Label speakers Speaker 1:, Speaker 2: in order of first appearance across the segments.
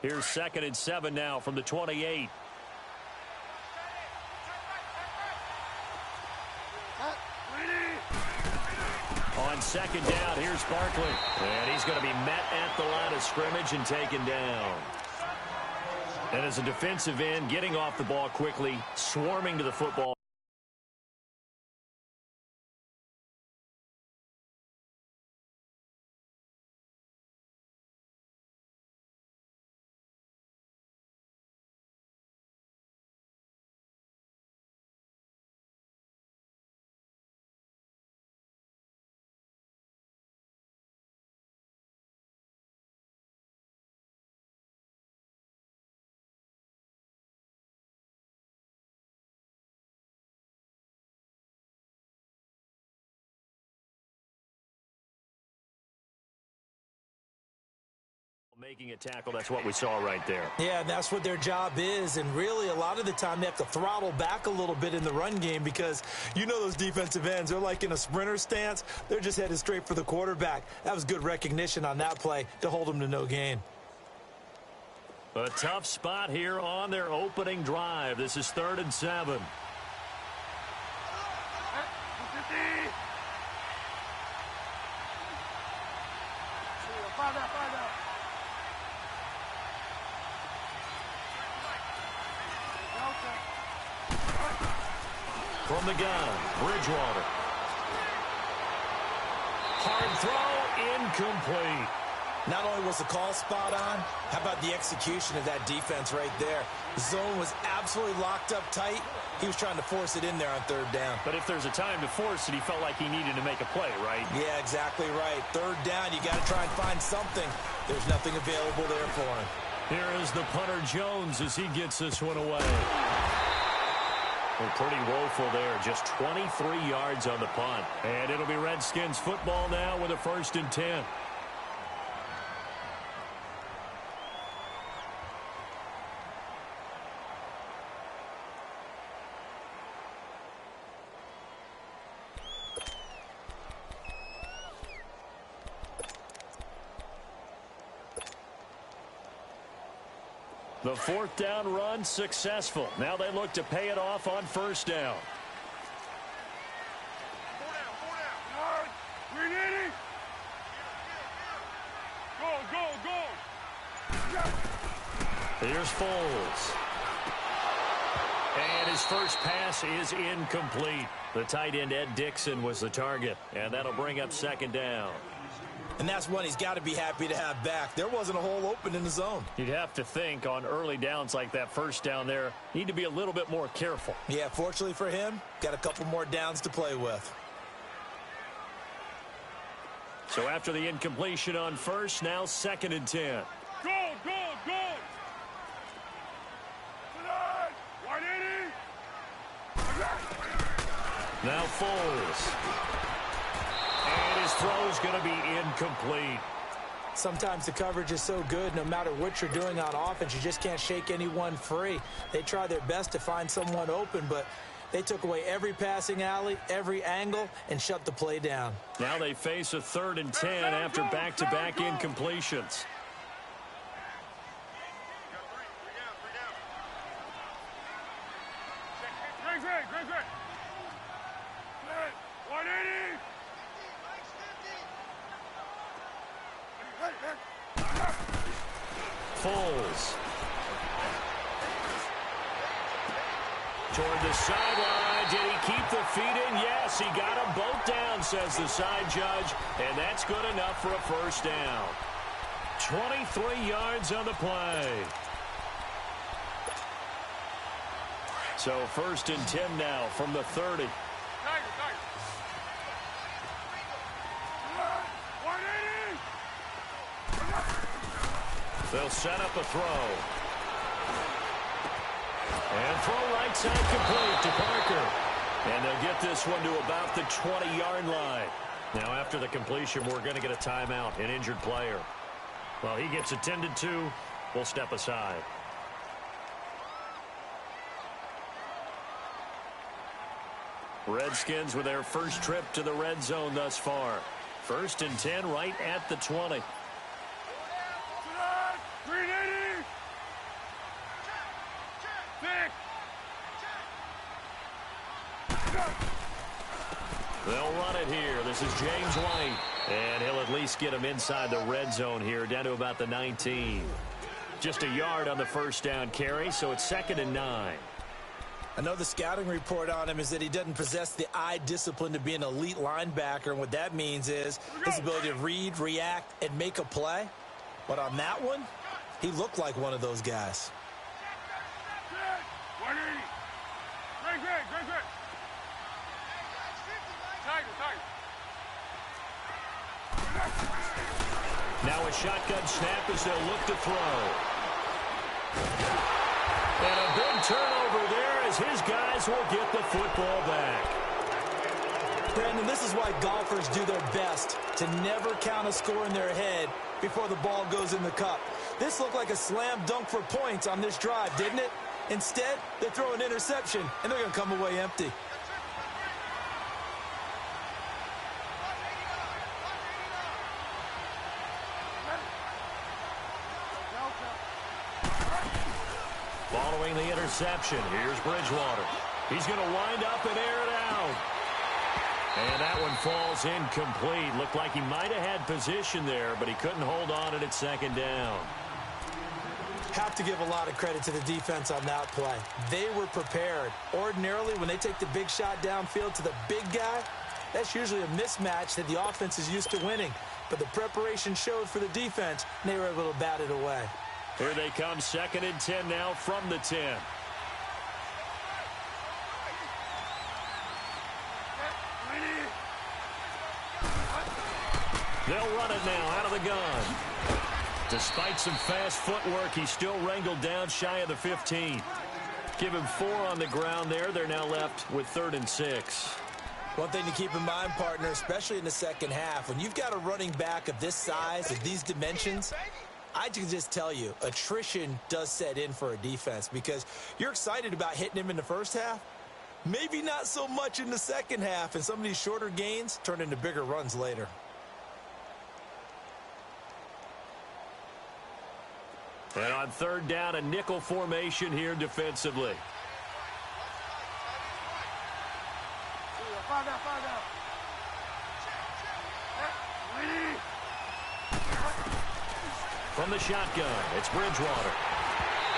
Speaker 1: Here's 2nd and 7 now from the 28. On 2nd down, here's Barkley. And he's going to be met at the line of scrimmage and taken down. And as a defensive end, getting off the ball quickly, swarming to the football. Making a tackle, that's what we saw right there.
Speaker 2: Yeah, that's what their job is, and really a lot of the time they have to throttle back a little bit in the run game because you know those defensive ends, they're like in a sprinter stance. They're just headed straight for the quarterback. That was good recognition on that play to hold them to no gain.
Speaker 1: A tough spot here on their opening drive. This is 3rd and 7. From the gun, Bridgewater. Hard throw, incomplete.
Speaker 2: Not only was the call spot on, how about the execution of that defense right there? The zone was absolutely locked up tight. He was trying to force it in there on 3rd down.
Speaker 1: But if there's a time to force it, he felt like he needed to make a play, right?
Speaker 2: Yeah, exactly right. 3rd down, you got to try and find something. There's nothing available there for him.
Speaker 1: Here is the punter Jones as he gets this one away. Well, pretty woeful there. Just 23 yards on the punt. And it'll be Redskins football now with a 1st and 10. The 4th down run successful. Now they look to pay it off on 1st down. Here's Foles. And his first pass is incomplete. The tight end, Ed Dixon, was the target. And that'll bring up 2nd down.
Speaker 2: And that's one he's got to be happy to have back. There wasn't a hole open in the zone.
Speaker 1: You'd have to think on early downs like that 1st down there, need to be a little bit more careful.
Speaker 2: Yeah, fortunately for him, got a couple more downs to play with.
Speaker 1: So after the incompletion on 1st, now 2nd and 10.
Speaker 3: Go, go, go!
Speaker 1: Now Foles. And his throw's going to be incomplete.
Speaker 2: Sometimes the coverage is so good, no matter what you're doing on offense, you just can't shake anyone free. They try their best to find someone open, but they took away every passing alley, every angle, and shut the play down.
Speaker 1: Now they face a 3rd and 10 after back-to-back incompletions. Foles. Toward the sideline. Did he keep the feet in? Yes, he got them both down, says the side judge. And that's good enough for a 1st down. 23 yards on the play. So 1st and 10 now from the 30. They'll set up a throw. And throw right side complete to Parker. And they'll get this one to about the 20-yard line. Now after the completion, we're going to get a timeout, an injured player. Well, he gets attended to. We'll step aside. Redskins with their first trip to the red zone thus far. 1st and 10 right at the 20. They'll run it here. This is James White. And he'll at least get him inside the red zone here, down to about the 19. Just a yard on the first down carry, so it's 2nd and 9.
Speaker 2: I know the scouting report on him is that he doesn't possess the eye discipline to be an elite linebacker. And what that means is his ability to read, react, and make a play. But on that one, he looked like one of those guys.
Speaker 1: Now a shotgun snap as they'll look to throw. And a big turnover there as his guys will get the football back.
Speaker 2: Brandon, this is why golfers do their best to never count a score in their head before the ball goes in the cup. This looked like a slam dunk for points on this drive, didn't it? Instead, they throw an interception, and they're going to come away empty.
Speaker 1: Following the interception, here's Bridgewater. He's going to wind up and air it out. And that one falls incomplete. Looked like he might have had position there, but he couldn't hold on it at 2nd down.
Speaker 2: Have to give a lot of credit to the defense on that play. They were prepared. Ordinarily, when they take the big shot downfield to the big guy, that's usually a mismatch that the offense is used to winning. But the preparation showed for the defense, and they were able to bat it away.
Speaker 1: Here they come, 2nd and 10 now from the 10. They'll run it now out of the gun. Despite some fast footwork, he's still wrangled down shy of the 15. Give him 4 on the ground there. They're now left with 3rd and 6.
Speaker 2: One thing to keep in mind, partner, especially in the second half, when you've got a running back of this size, of these dimensions, I can just tell you, attrition does set in for a defense because you're excited about hitting him in the first half. Maybe not so much in the second half, and some of these shorter gains turn into bigger runs later.
Speaker 1: And on 3rd down, a nickel formation here defensively. From the shotgun, it's Bridgewater.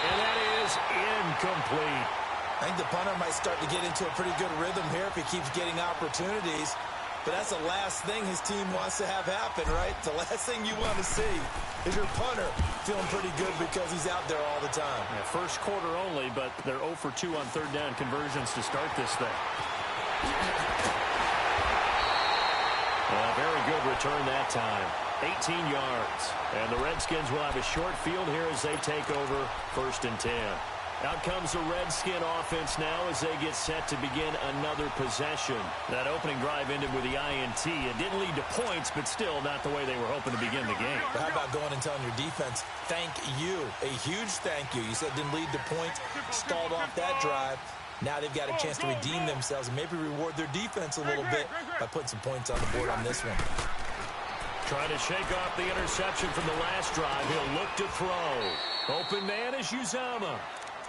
Speaker 1: And that is incomplete.
Speaker 2: I think the punter might start to get into a pretty good rhythm here if he keeps getting opportunities. But that's the last thing his team wants to have happen, right? The last thing you want to see is your punter feeling pretty good because he's out there all the time.
Speaker 1: Yeah, first quarter only, but they're 0 for 2 on 3rd down conversions to start this thing. Very good return that time. 18 yards. And the Redskins will have a short field here as they take over 1st and 10. Out comes the Redskin offense now as they get set to begin another possession. That opening drive ended with the INT. It didn't lead to points, but still not the way they were hoping to begin the game.
Speaker 2: But how about going and telling your defense, thank you, a huge thank you. You said it didn't lead to points, stalled off that drive. Now they've got a chance to redeem themselves and maybe reward their defense a little bit by putting some points on the board on this one.
Speaker 1: Trying to shake off the interception from the last drive. He'll look to throw. Open man is Uzomah.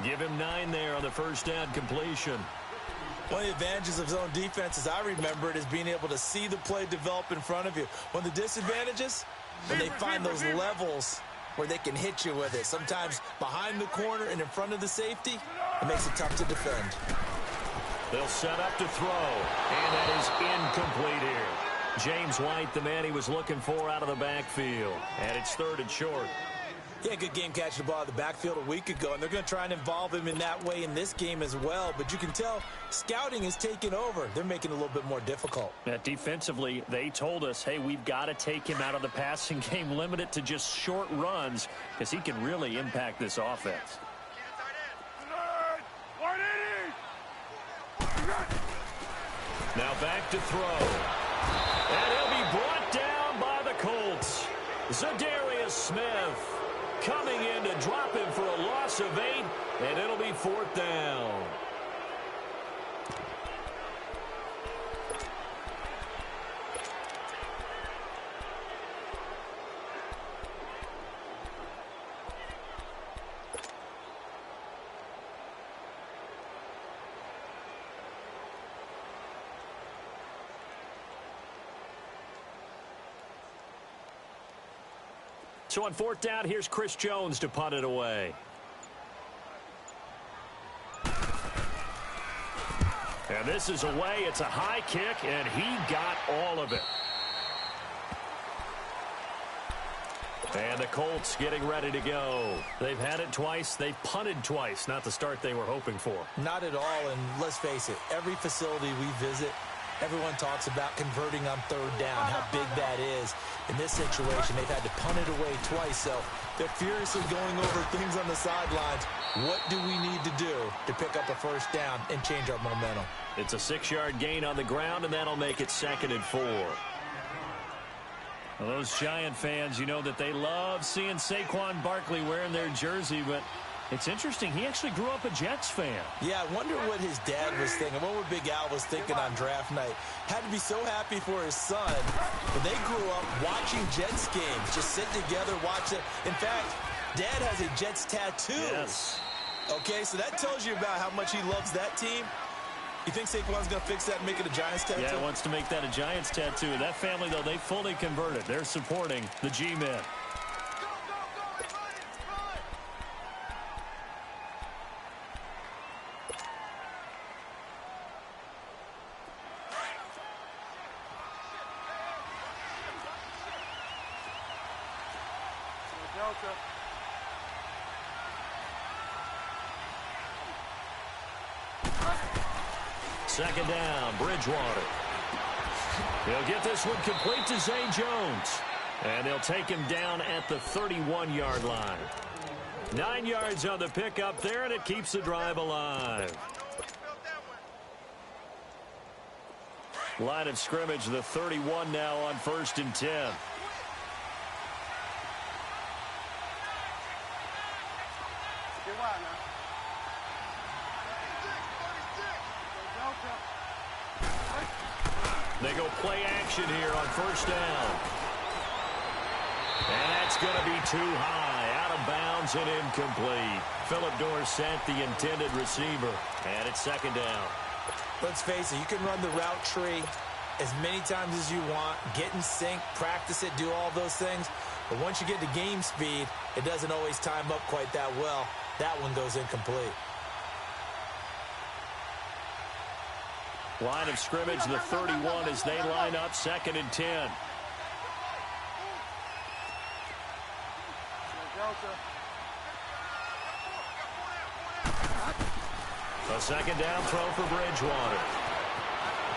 Speaker 1: Give him 9 there on the first down completion.
Speaker 2: One of the advantages of zone defense, as I remember it, is being able to see the play develop in front of you. One of the disadvantages, when they find those levels where they can hit you with it. Sometimes behind the corner and in front of the safety, it makes it tough to defend.
Speaker 1: They'll set up to throw, and that is incomplete here. James White, the man he was looking for out of the backfield. And it's 3rd and short.
Speaker 2: He had a good game catching the ball out of the backfield a week ago, and they're going to try and involve him in that way in this game as well. But you can tell scouting is taking over. They're making it a little bit more difficult.
Speaker 1: Defensively, they told us, hey, we've got to take him out of the passing game, limit it to just short runs, because he can really impact this offense. Now back to throw. And he'll be brought down by the Colts. Zadarius Smith coming in to drop him for a loss of 8, and it'll be 4th down. So on fourth down, here's Chris Jones to punt it away. And this is away. It's a high kick, and he got all of it. And the Colts getting ready to go. They've had it twice. They've punted twice. Not the start they were hoping for.
Speaker 2: Not at all, and let's face it, every facility we visit, everyone talks about converting on third down, how big that is. In this situation, they've had to punt it away twice, so they're furiously going over things on the sidelines. What do we need to do to pick up a first down and change our momentum?
Speaker 1: It's a 6-yard gain on the ground, and that'll make it 2nd and 4. Well, those Giant fans, you know that they love seeing Saquon Barkley wearing their jersey, but it's interesting. He actually grew up a Jets fan. Yeah, I wonder what his dad was thinking. What would Big Al was thinking on draft night? Had to be so happy for his son. But they grew up watching Jets games, just sit together, watch it. In fact, Dad has a Jets tattoo. Yes. Okay, so that tells you about how much he loves that team. You think Saquon's going to fix that and make it a Giants tattoo? Yeah, he wants to make that a Giants tattoo. That family, though, they fully converted. They're supporting the G-Men. Second down, Bridgewater. He'll get this one complete to Zay Jones. And they'll take him down at the 31-yard line. 9 yards on the pickup there, and it keeps the drive alive. Line of scrimmage, the 31 now on 1st and 10. They go play action here on 1st down. And that's going to be too high. Out of bounds and incomplete. Philip Dorsett, the intended receiver. And it's 2nd down. Let's face it, you can run the route tree as many times as you want. Get in sync, practice it, do all those things. But once you get to game speed, it doesn't always time up quite that well. That one goes incomplete. Line of scrimmage, the 31 as they line up 2nd and 10. A 2nd down throw for Bridgewater.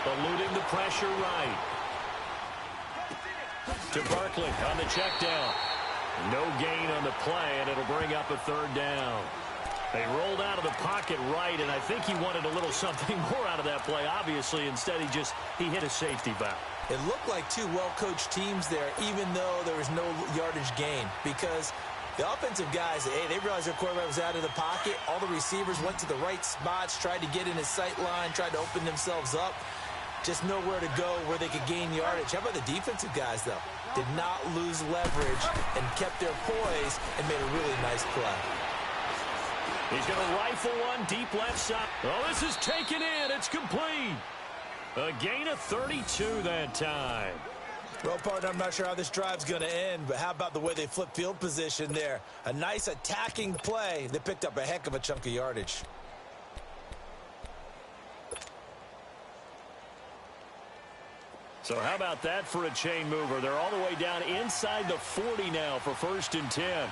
Speaker 1: Eluding the pressure right. To Barkley on the check down. No gain on the play, and it'll bring up a 3rd down. They rolled out of the pocket right, and I think he wanted a little something more out of that play. Obviously, instead, he hit a safety valve. It looked like two well-coached teams there, even though there was no yardage gain, because the offensive guys, hey, they realized their quarterback was out of the pocket. All the receivers went to the right spots, tried to get in his sight line, tried to open themselves up. Just nowhere to go where they could gain yardage. How about the defensive guys, though? Did not lose leverage and kept their poise and made a really nice play. He's going to rifle one deep left side. Oh, this is taken in. It's complete. A gain of 32 that time. Well, partner, I'm not sure how this drive's going to end, but how about the way they flip field position there? A nice attacking play. They picked up a heck of a chunk of yardage. So how about that for a chain mover? They're all the way down inside the 40 now for 1st and 10.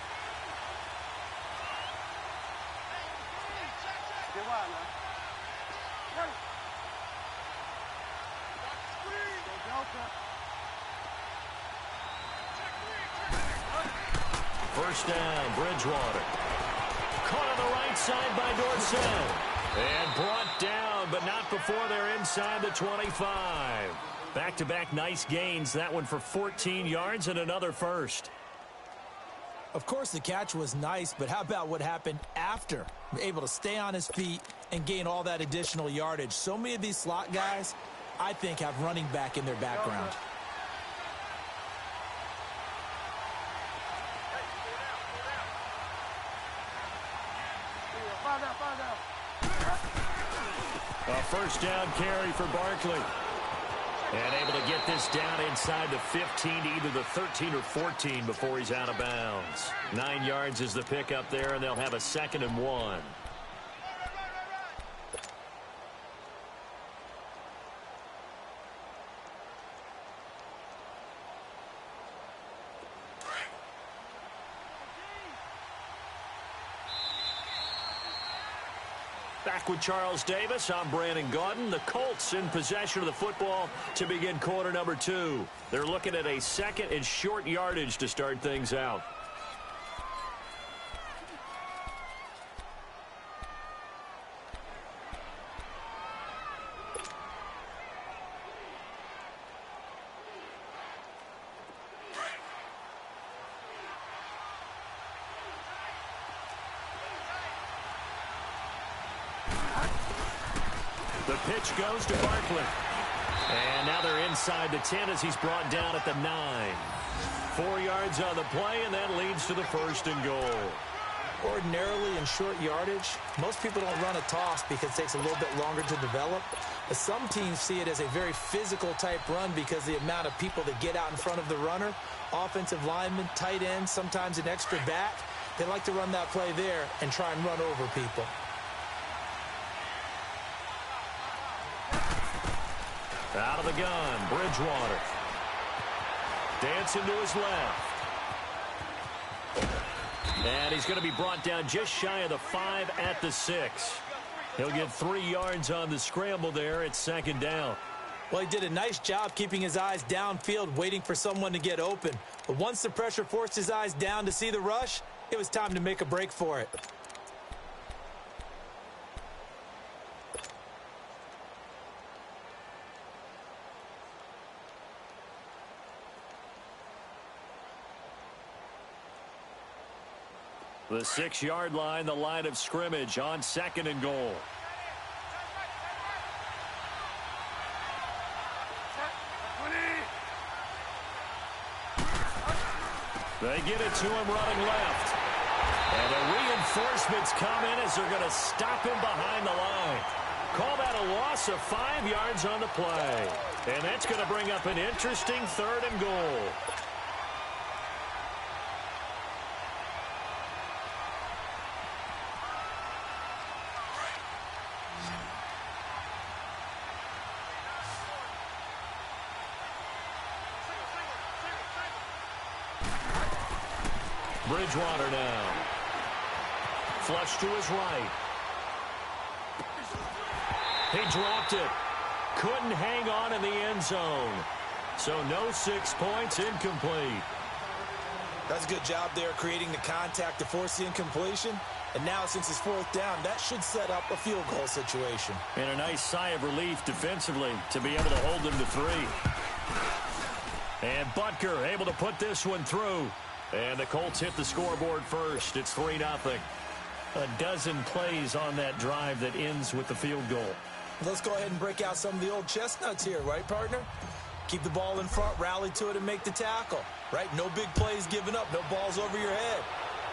Speaker 1: First down, Bridgewater. Caught on the right side by Dorsett. And brought down, but not before they're inside the 25. Back-to-back nice gains. That one for 14 yards and another first. Of course, the catch was nice, but how about what happened after? Able to stay on his feet and gain all that additional yardage. So many of these slot guys, I think, have running back in their background. A first down carry for Barkley. And able to get this down inside the 15 to either the 13 or 14 before he's out of bounds. 9 yards is the pickup there, and they'll have a 2nd and 1. Back with Charles Davis, I'm Brandon Gaudin. The Colts in possession of the football to begin quarter number 2. They're looking at a 2nd and short yardage to start things out. The pitch goes to Barkley. And now they're inside the 10 as he's brought down at the 9. 4 yards on the play, and that leads to the 1st and goal.
Speaker 2: Ordinarily in short yardage, most people don't run a toss because it takes a little bit longer to develop. But some teams see it as a very physical type run because the amount of people that get out in front of the runner, offensive linemen, tight ends, sometimes an extra back, they like to run that play there and try and run over people.
Speaker 1: Out of the gun, Bridgewater. Dancing to his left. And he's going to be brought down just shy of the 5 at the 6. He'll get 3 yards on the scramble there at 2nd down.
Speaker 2: Well, he did a nice job keeping his eyes downfield, waiting for someone to get open. But once the pressure forced his eyes down to see the rush, it was time to make a break for it.
Speaker 1: The 6-yard line, the line of scrimmage on 2nd and goal. They get it to him running left. And the reinforcements come in as they're going to stop him behind the line. Call that a loss of 5 yards on the play. And that's going to bring up an interesting 3rd and goal. Bridgewater now. Flush to his right. He dropped it. Couldn't hang on in the end zone. So no 6 points, incomplete.
Speaker 2: That's a good job there creating the contact to force the incompletion. And now since it's 4th down, that should set up a field goal situation.
Speaker 1: And a nice sigh of relief defensively to be able to hold them to 3. And Butker able to put this one through. And the Colts hit the scoreboard first. It's 3-0. A dozen plays on that drive that ends with the field goal.
Speaker 2: Let's go ahead and break out some of the old chestnuts here, right, partner? Keep the ball in front, rally to it, and make the tackle, right? No big plays given up, no balls over your head.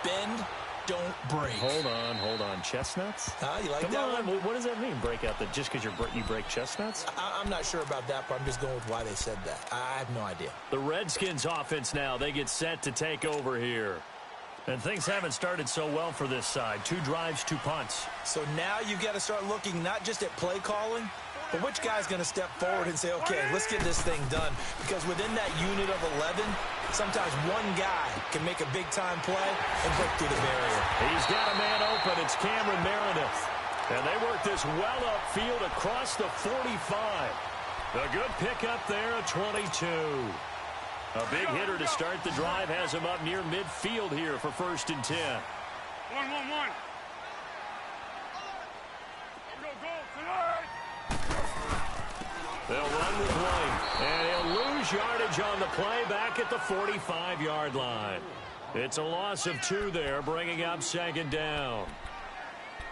Speaker 2: Bend, don't break.
Speaker 1: Hold on. Chestnuts?
Speaker 2: You like
Speaker 1: Come
Speaker 2: that
Speaker 1: on.
Speaker 2: one?
Speaker 1: What does that mean, break out? Just because you break chestnuts?
Speaker 2: I'm not sure about that, but I'm just going with why they said that. I have no idea.
Speaker 1: The Redskins offense now, they get set to take over here. And things haven't started so well for this side. 2 drives, 2 punts.
Speaker 2: So now you got to start looking not just at play calling, but which guy's going to step forward and say, okay, let's get this thing done. Because within that unit of 11, sometimes one guy can make a big-time play and break through the barrier.
Speaker 1: He's got a man open. It's Cameron Meredith. And they work this well upfield across the 45. A good pickup there at 22. A big hitter to start the drive has him up near midfield here for 1st and 10.
Speaker 3: 1-1-1.
Speaker 1: They'll run with White, and he'll lose yardage on the play back at the 45-yard line. It's a loss of 2 there, bringing up 2nd down.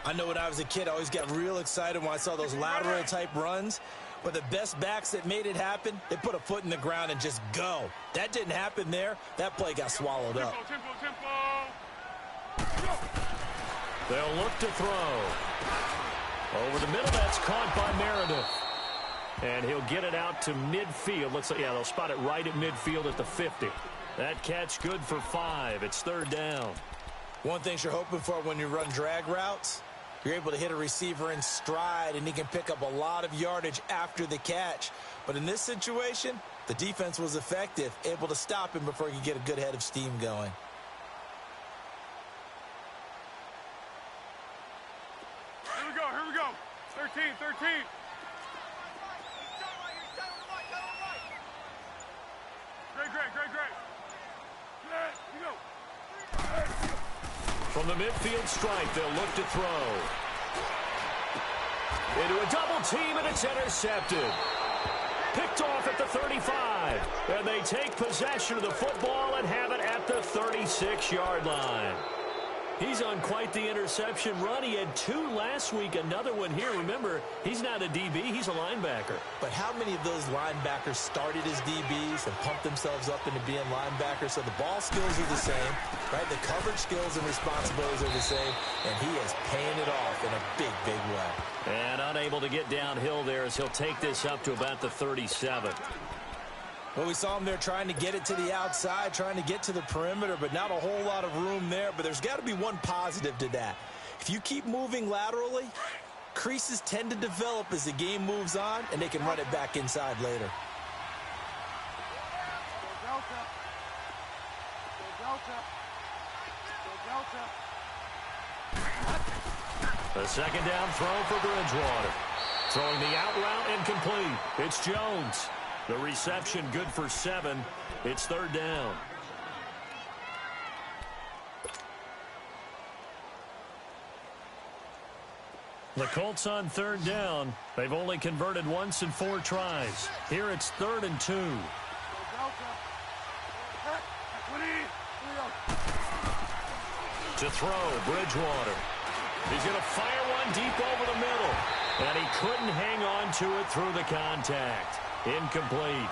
Speaker 2: I know when I was a kid, I always got real excited when I saw those lateral-type runs. But the best backs that made it happen, they put a foot in the ground and just go. That didn't happen there. That play got swallowed up.
Speaker 1: They'll look to throw. Over the middle, that's caught by Meredith. And he'll get it out to midfield. Looks like, yeah, they'll spot it right at midfield at the 50. That catch good for 5. It's 3rd down.
Speaker 2: One thing you're hoping for when you run drag routes, you're able to hit a receiver in stride, and he can pick up a lot of yardage after the catch. But in this situation, the defense was effective, able to stop him before he could get a good head of steam going.
Speaker 3: Here we go. 13. Great. Here we go.
Speaker 1: From the midfield stripe, they'll look to throw. Into a double team, and it's intercepted. Picked off at the 35. And they take possession of the football and have it at the 36-yard line. He's on quite the interception run. He had 2 last week, another one here. Remember, he's not a DB, he's a linebacker.
Speaker 2: But how many of those linebackers started as DBs and pumped themselves up into being linebackers? So the ball skills are the same, right? The coverage skills and responsibilities are the same, and he is paying it off in a big, big way.
Speaker 1: And unable to get downhill there as he'll take this up to about the 37.
Speaker 2: Well, we saw him there trying to get it to the outside, trying to get to the perimeter, but not a whole lot of room there. But there's got to be one positive to that. If you keep moving laterally, creases tend to develop as the game moves on, and they can run it back inside later.
Speaker 1: A 2nd down throw for Bridgewater. Throwing the out route incomplete. It's Jones. The reception good for 7. It's 3rd down. The Colts on 3rd down. They've only converted once in 4 tries. Here it's 3rd and 2. To throw, Bridgewater. He's going to fire one deep over the middle. And he couldn't hang on to it through the contact. Incomplete.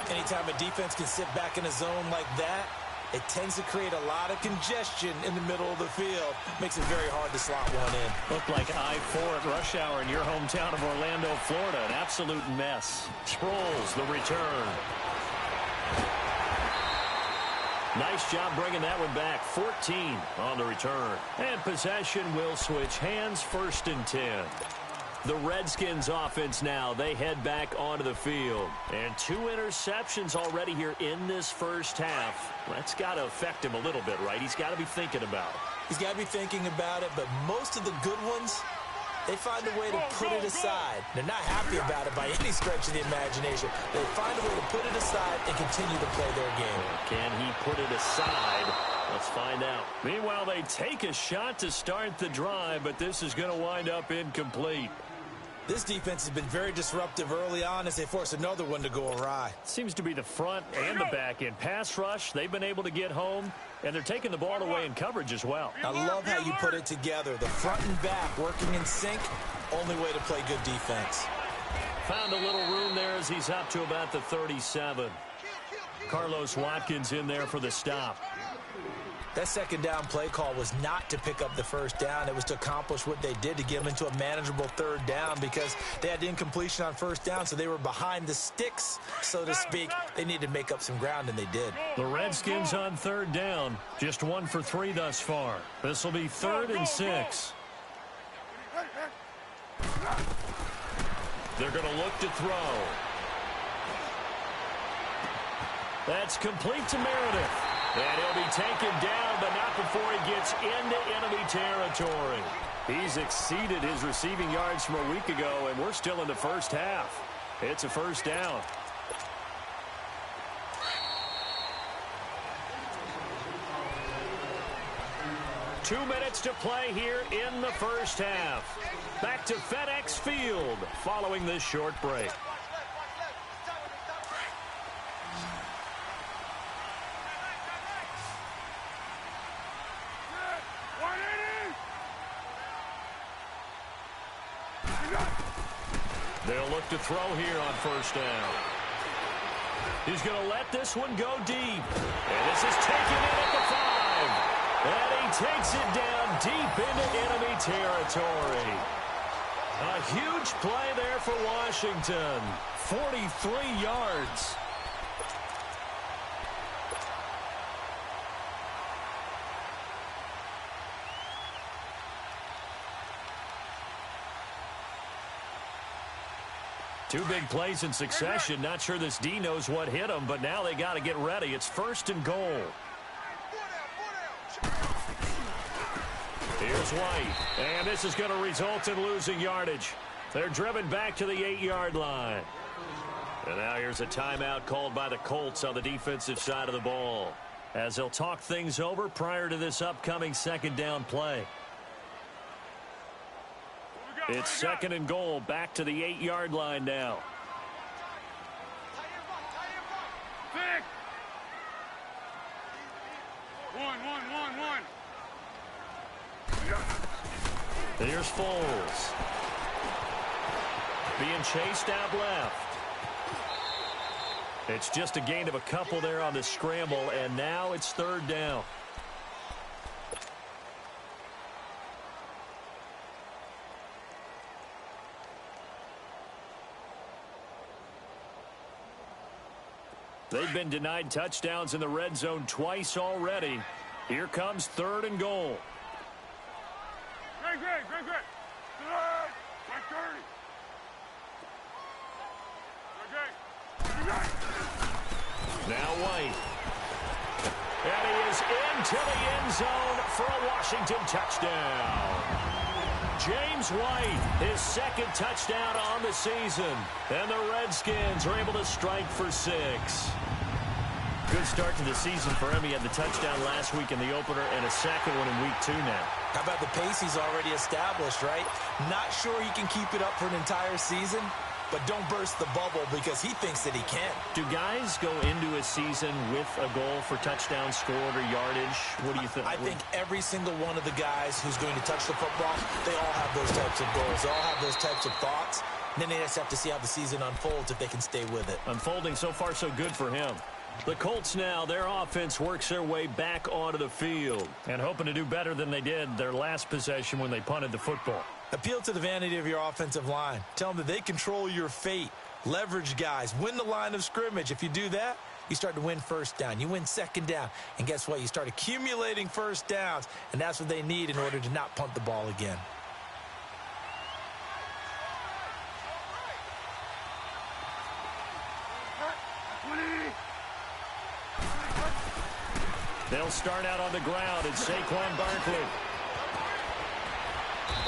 Speaker 2: Anytime a defense can sit back in a zone like that, it tends to create a lot of congestion in the middle of the field. Makes it very hard to slot one in.
Speaker 1: Looked like I-4 at rush hour in your hometown of Orlando, Florida. An absolute mess. Sproles, the return. Nice job bringing that one back. 14 on the return. And possession will switch hands. 1st and 10. The Redskins offense now, they head back onto the field. And 2 interceptions already here in this first half. That's got to affect him a little bit, right? He's got to be thinking about it.
Speaker 2: He's got to be thinking about it, but most of the good ones, they find a way to put it aside. They're not happy about it by any stretch of the imagination. They find a way to put it aside and continue to play their game.
Speaker 1: Can he put it aside? Let's find out. Meanwhile, they take a shot to start the drive, but this is going to wind up incomplete.
Speaker 2: This defense has been very disruptive early on as they force another one to go awry.
Speaker 1: Seems to be the front and the back end. Pass rush, they've been able to get home, and they're taking the ball away in coverage as well.
Speaker 2: I love how you put it together. The front and back working in sync, only way to play good defense.
Speaker 1: Found a little room there as he's up to about the 37. Carlos Watkins in there for the stop.
Speaker 2: That 2nd down play call was not to pick up the 1st down. It was to accomplish what they did to get them into a manageable 3rd down because they had incompletion on 1st down, so they were behind the sticks, so to speak. They needed to make up some ground, and they did.
Speaker 1: The Redskins on 3rd down. Just 1 for 3 thus far. This will be 3rd and 6. They're going to look to throw. That's complete to Meredith. And he'll be taken down, but not before he gets into enemy territory. He's exceeded his receiving yards from a week ago, and we're still in the first half. It's a 1st down. Two minutes to play here in the first half. Back to FedEx Field following this short break. They'll look to throw here on 1st down. He's going to let this one go deep. And this is taken in at the 5. And he takes it down deep into enemy territory. A huge play there for Washington. 43 yards. Two big plays in succession. Not sure this D knows what hit him, but now they got to get ready. It's 1st and goal. Here's White, and this is going to result in losing yardage. They're driven back to the 8-yard line. And now here's a timeout called by the Colts on the defensive side of the ball, as they'll talk things over prior to this upcoming 2nd down play. It's 2nd and goal, back to the 8-yard line now.
Speaker 3: Thick. One.
Speaker 1: Here's Foles. Being chased out left. It's just a gain of a couple there on the scramble, and now it's 3rd down. They've been denied touchdowns in the red zone twice already. Here comes 3rd and goal.
Speaker 3: Great.
Speaker 1: Now White. And he is into the end zone for a Washington touchdown. James White, his 2nd touchdown on the season. And the Redskins are able to strike for 6. Good start to the season for him. He had the touchdown last week in the opener and a 2nd one in week 2 now.
Speaker 2: How about the pace he's already established, right? Not sure he can keep it up for an entire season, but don't burst the bubble because he thinks that he can.
Speaker 1: Do guys go into a season with a goal for touchdown scored or yardage? What do you think?
Speaker 2: I think every single one of the guys who's going to touch the football, they all have those types of goals. They all have those types of thoughts. And then they just have to see how the season unfolds if they can stay with it.
Speaker 1: Unfolding so far so good for him. The Colts now, their offense works their way back onto the field and hoping to do better than they did their last possession when they punted the football.
Speaker 2: Appeal to the vanity of your offensive line. Tell them that they control your fate. Leverage guys. Win the line of scrimmage. If you do that, you start to win 1st down. You win 2nd down. And guess what? You start accumulating 1st downs. And that's what they need in order to not punt the ball again.
Speaker 1: They'll start out on the ground. It's Saquon Barkley.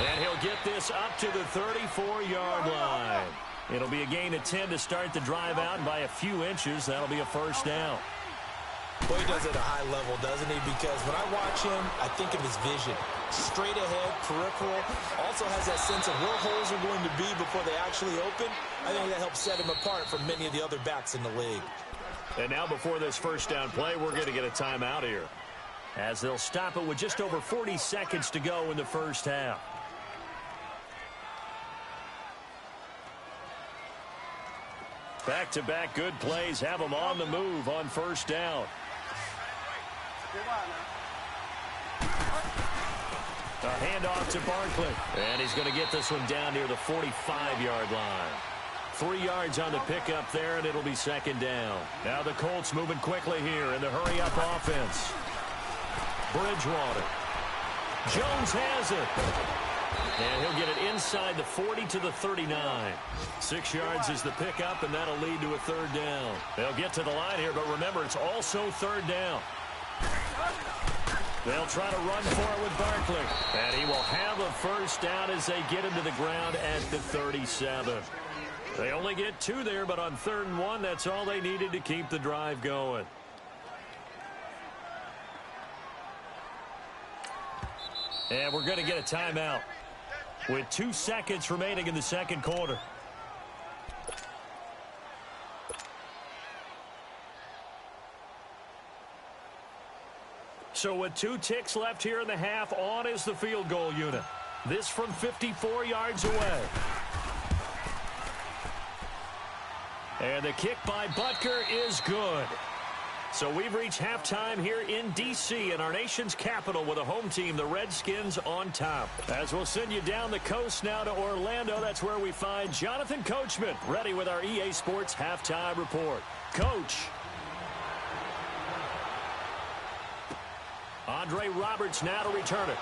Speaker 1: And he'll get this up to the 34-yard line. It'll be a gain of 10 to start the drive out, and by a few inches, that'll be a 1st down.
Speaker 2: Boy, he does it at a high level, doesn't he? Because when I watch him, I think of his vision. Straight ahead, peripheral. Also has that sense of where holes are going to be before they actually open. I think that helps set him apart from many of the other backs in the league.
Speaker 1: And now before this 1st down play, we're going to get a timeout here, as they'll stop it with just over 40 seconds to go in the 1st half. Back-to-back good plays have them on the move on 1st down. A handoff to Barkley. And he's going to get this one down near the 45-yard line. 3 yards on the pickup there, and it'll be 2nd down. Now the Colts moving quickly here in the hurry-up offense. Bridgewater. Jones has it. And he'll get it inside the 40 to the 39. 6 yards is the pickup, and that'll lead to a 3rd down. They'll get to the line here, but remember, it's also 3rd down. They'll try to run for it with Barkley. And he will have a 1st down as they get him to the ground at the 37. They only get 2 there, but on 3rd and 1, that's all they needed to keep the drive going. And we're going to get a timeout with 2 seconds remaining in the 2nd quarter. So with 2 ticks left here in the half, on is the field goal unit. This from 54 yards away. And the kick by Butker is good. So we've reached halftime here in D.C. in our nation's capital with a home team, the Redskins, on top. As we'll send you down the coast now to Orlando, that's where we find Jonathan Coachman, ready with our EA Sports halftime report. Coach. Andre Roberts now to return it.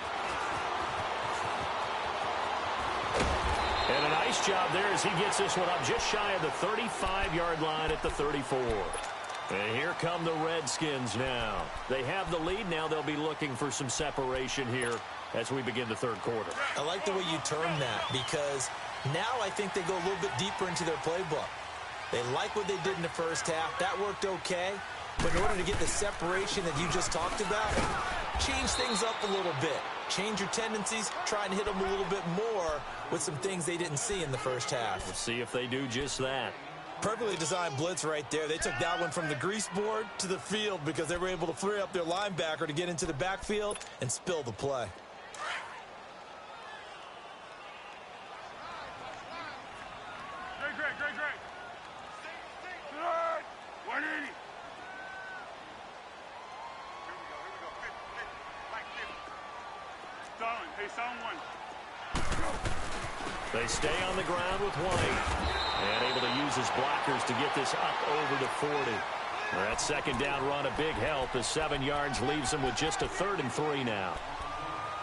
Speaker 1: And a nice job there as he gets this one up just shy of the 35-yard line at the 34. And here come the Redskins now. They have the lead. Now they'll be looking for some separation here as we begin the third quarter.
Speaker 2: I like the way you term that because now I think they go a little bit deeper into their playbook. They like what they did in the first half. That worked okay. But in order to get the separation that you just talked about, change things up a little bit. Change your tendencies. Try and hit them a little bit more with some things they didn't see in the first half.
Speaker 1: Let's see if they do just that.
Speaker 2: Perfectly designed blitz right there. They took that one from the grease board to the field because they were able to free up their linebacker to get into the backfield and spill the play.
Speaker 3: Great. Good. 180. Hey, someone.
Speaker 1: They stay on the ground with White. And able to use his blockers to get this up over to 40. That second down run, a big help as 7 yards leaves him with just a 3rd and 3 now.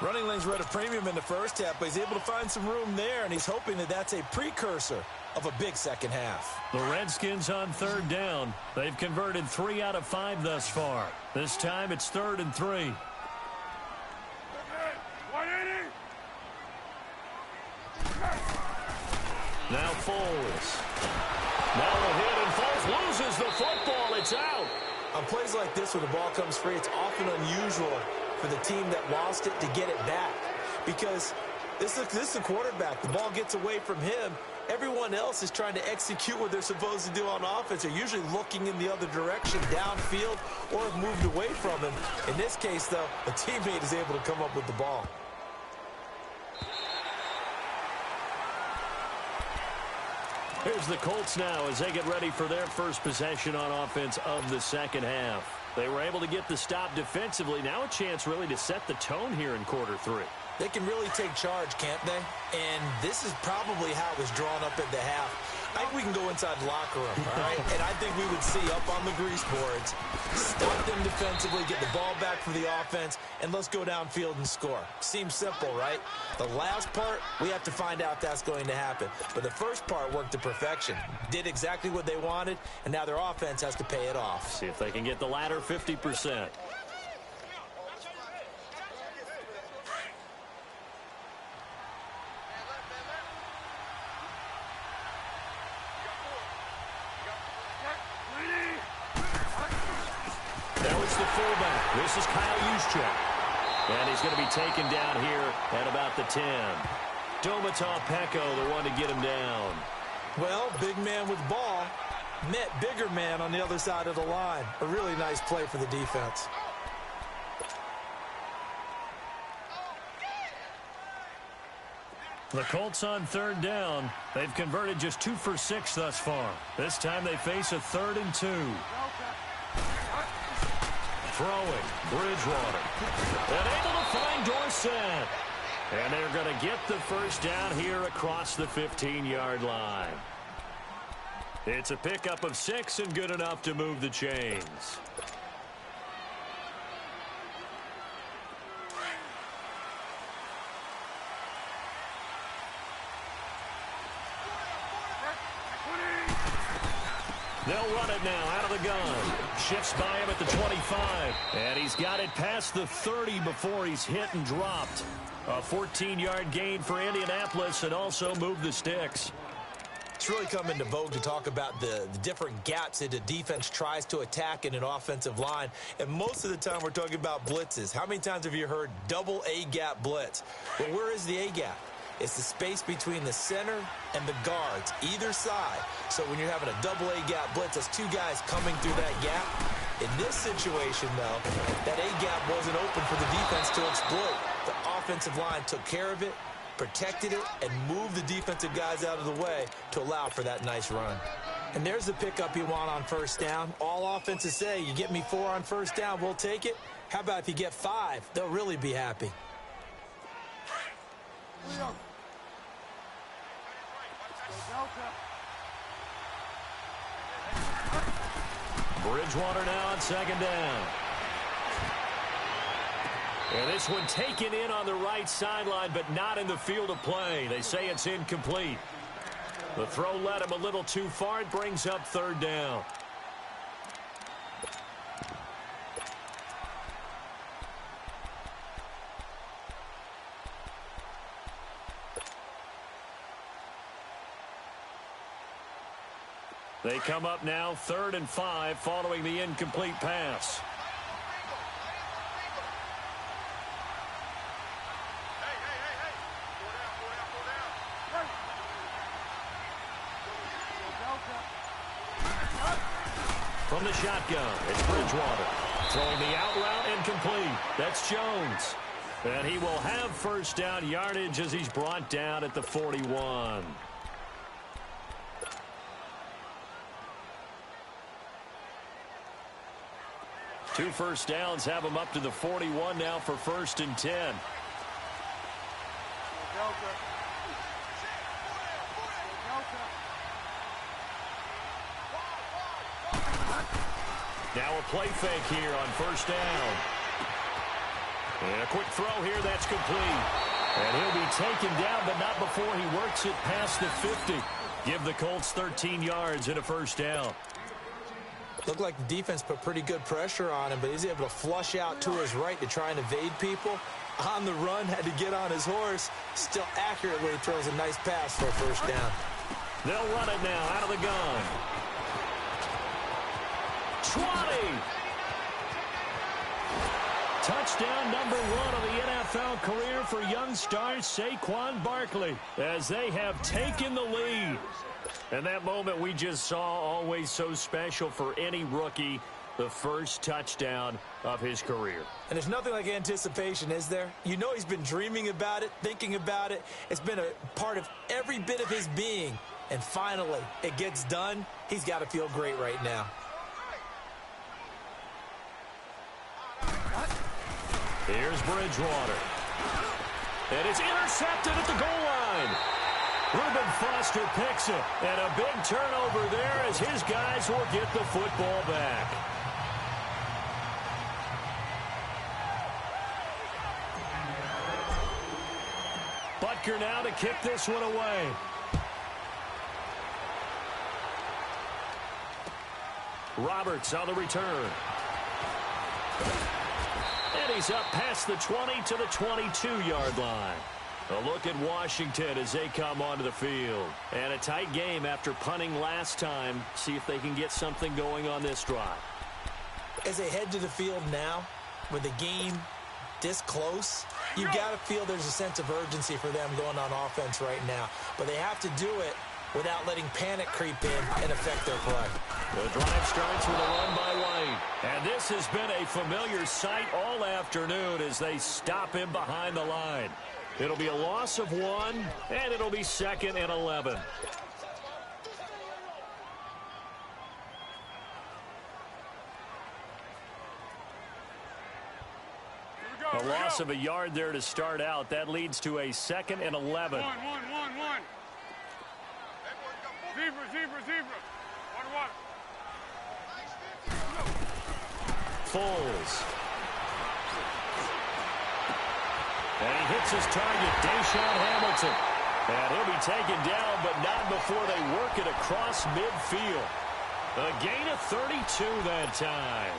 Speaker 2: Running lanes were at a premium in the first half, but he's able to find some room there, and he's hoping that that's a precursor of a big second half.
Speaker 1: The Redskins on 3rd down. They've converted 3 out of 5 thus far. This time it's 3rd and 3.
Speaker 3: 180.
Speaker 1: Now Foles. Now a hit, and Foles loses the football. It's out.
Speaker 2: On plays like this where the ball comes free, it's often unusual for the team that lost it to get it back. Because this is a quarterback. The ball gets away from him. Everyone else is trying to execute what they're supposed to do on offense. They're usually looking in the other direction, downfield, or have moved away from him. In this case, though, a teammate is able to come up with the ball.
Speaker 1: Here's the Colts now as they get ready for their first possession on offense of the second half. They were able to get the stop defensively. Now a chance really to set the tone here in quarter 3.
Speaker 2: They can really take charge, can't they? And this is probably how it was drawn up at the half. I think we can go inside the locker room, all right? And I think we would see up on the grease boards, stop them defensively, get the ball back for the offense, and let's go downfield and score. Seems simple, right? The last part, we have to find out if that's going to happen. But the first part worked to perfection. Did exactly what they wanted, and now their offense has to pay it off.
Speaker 1: See if they can get the latter 50%. This is Kyle Juszczyk. And he's going to be taken down here at about the 10. Domata Peko, the one to get him down.
Speaker 2: Well, big man with ball met bigger man on the other side of the line. A really nice play for the defense.
Speaker 1: The Colts on 3rd down. They've converted just 2 for 6 thus far. This time they face a 3rd and 2. Throwing, Bridgewater. And able to find Dorsett. And they're going to get the first down here across the 15-yard line. It's a pickup of 6 and good enough to move the chains. They'll run it now out of the gun. Shifts by him at the 25. And he's got it past the 30 before he's hit and dropped. A 14-yard gain for Indianapolis and also moved the sticks.
Speaker 2: It's really come into vogue to talk about the different gaps that the defense tries to attack in an offensive line. And most of the time we're talking about blitzes. How many times have you heard double A-gap blitz? Well, where is the A-gap? It's the space between the center and the guards, either side. So when you're having a double A-gap blitz, that's 2 guys coming through that gap. In this situation, though, that A-gap wasn't open for the defense to exploit. The offensive line took care of it, protected it, and moved the defensive guys out of the way to allow for that nice run. And there's the pickup you want on first down. All offenses say, you get me 4 on first down, we'll take it. How about if you get 5? They'll really be happy.
Speaker 1: Bridgewater now on second down. And this one taken in on the right sideline, but not in the field of play. They say it's incomplete. The throw led him a little too far. It brings up third down. They come up now 3rd and 5 following the incomplete pass. From the shotgun, it's Bridgewater. Throwing the out route incomplete. That's Jones. And he will have first down yardage as he's brought down at the 41. Two first downs have him up to the 41 now for 1st and 10. Now a play fake here on first down. And a quick throw here, that's complete. And he'll be taken down, but not before he works it past the 50. Give the Colts 13 yards and a first down.
Speaker 2: Looked like the defense put pretty good pressure on him, but he's able to flush out to his right to try and evade people. On the run, had to get on his horse. Still accurately throws a nice pass for a first down.
Speaker 1: They'll run it now out of the gun. 20! Touchdown number 1 of the NFL career for young star Saquon Barkley as they have taken the lead. And that moment we just saw, always so special for any rookie, the first touchdown of his career.
Speaker 2: And there's nothing like anticipation, is there? You know he's been dreaming about it, thinking about it. It's been a part of every bit of his being. And finally, it gets done. He's got to feel great right now.
Speaker 1: Here's Bridgewater. And it's intercepted at the goal line. Reuben Foster picks it. And a big turnover there as his guys will get the football back. Butker now to kick this one away. Roberts on the return. And he's up past the 20 to the 22-yard line. A look at Washington as they come onto the field. And a tight game after punting last time. See if they can get something going on this drive.
Speaker 2: As they head to the field now, with the game this close, you've got to feel there's a sense of urgency for them going on offense right now. But they have to do it without letting panic creep in and affect their play.
Speaker 1: The drive starts with a run by White. And this has been a familiar sight all afternoon as they stop him behind the line. It'll be a loss of 1, and it'll be 2nd and 11. A loss of a yard there to start out. That leads to a 2nd and 11.
Speaker 3: One. Zebra. Water.
Speaker 1: Foles. And he hits his target, Deshaun Hamilton. And he'll be taken down, but not before they work it across midfield. A gain of 32 that time.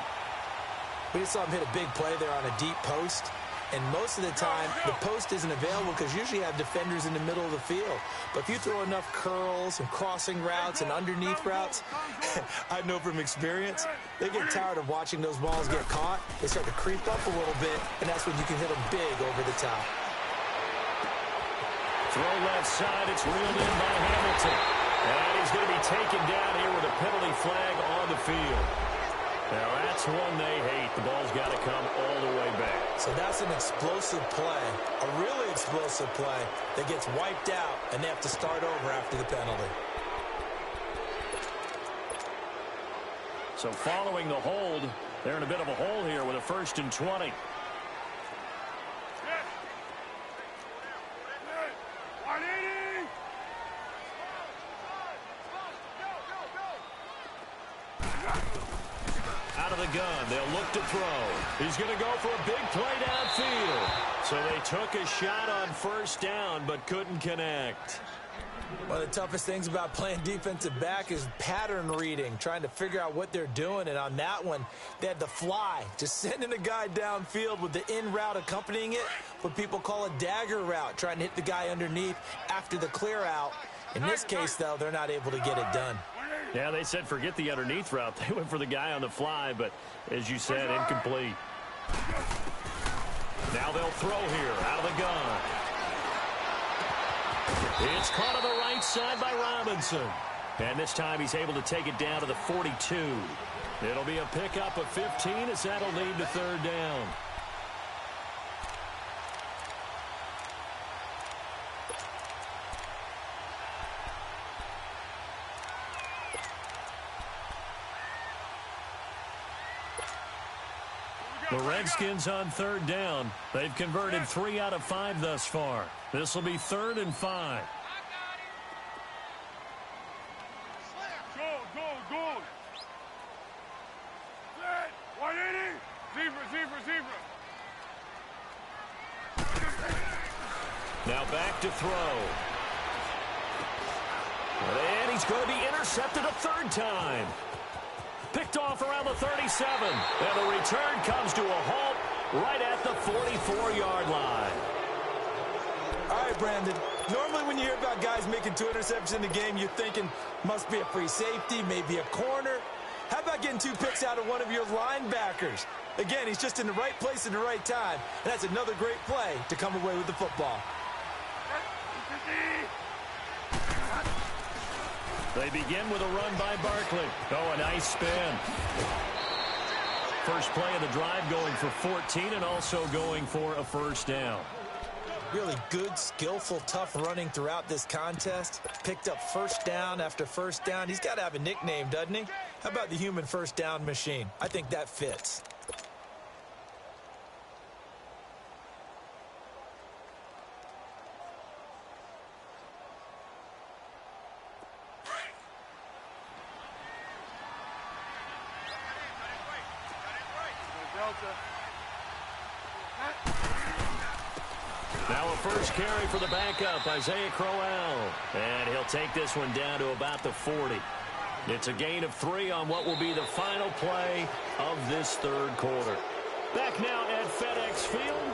Speaker 2: We just saw him hit a big play there on a deep post. And most of the time, the post isn't available because usually you have defenders in the middle of the field. But if you throw enough curls and crossing routes and underneath routes, I know from experience, they get tired of watching those balls get caught. They start to creep up a little bit, and that's when you can hit them big over the top.
Speaker 1: Throw left side, it's reeled in by Hamilton. And he's going to be taken down here with a penalty flag on the field. Now that's one they hate. The ball's got to come all the way back.
Speaker 2: So that's an explosive play, a really explosive play that gets wiped out, and they have to start over after the penalty.
Speaker 1: So following the hold, they're in a bit of a hole here with a 1st and 20. Out of the gun, they'll look to throw. He's going to go for a big play downfield. So they took a shot on 1st down, but couldn't connect.
Speaker 2: One of the toughest things about playing defensive back is pattern reading, trying to figure out what they're doing. And on that one, they had the fly, just sending a guy downfield with the in route accompanying it, what people call a dagger route, trying to hit the guy underneath after the clear out. In this case, though, they're not able to get it done.
Speaker 1: Yeah, they said forget the underneath route. They went for the guy on the fly, but as you said, incomplete. Now they'll throw here out of the gun. It's caught on the right side by Robinson. And this time he's able to take it down to the 42. It'll be a pickup of 15 as that'll lead to 3rd down. The Redskins on 3rd down. They've converted 3 out of 5 thus far. This will be 3rd and 5.
Speaker 3: Go. 180. Zebra.
Speaker 1: Now back to throw. And he's going to be intercepted a 3rd time. Picked off around the 37. And the return comes to a halt right at the 44-yard line.
Speaker 2: All right, Brandon. Normally when you hear about guys making 2 interceptions in the game, you're thinking must be a free safety, maybe a corner. How about getting 2 picks out of one of your linebackers? Again, he's just in the right place at the right time. And that's another great play to come away with the football.
Speaker 1: They begin with a run by Barkley. Oh, a nice spin. First play of the drive going for 14 and also going for a 1st down.
Speaker 2: Really good, skillful, tough running throughout this contest. Picked up 1st down after 1st down. He's got to have a nickname, doesn't he? How about the human 1st down machine? I think that fits.
Speaker 1: Now a first carry for the backup, Isaiah Crowell. And he'll take this one down to about the 40. It's a gain of 3 on what will be the final play of this 3rd quarter. Back now at FedEx Field.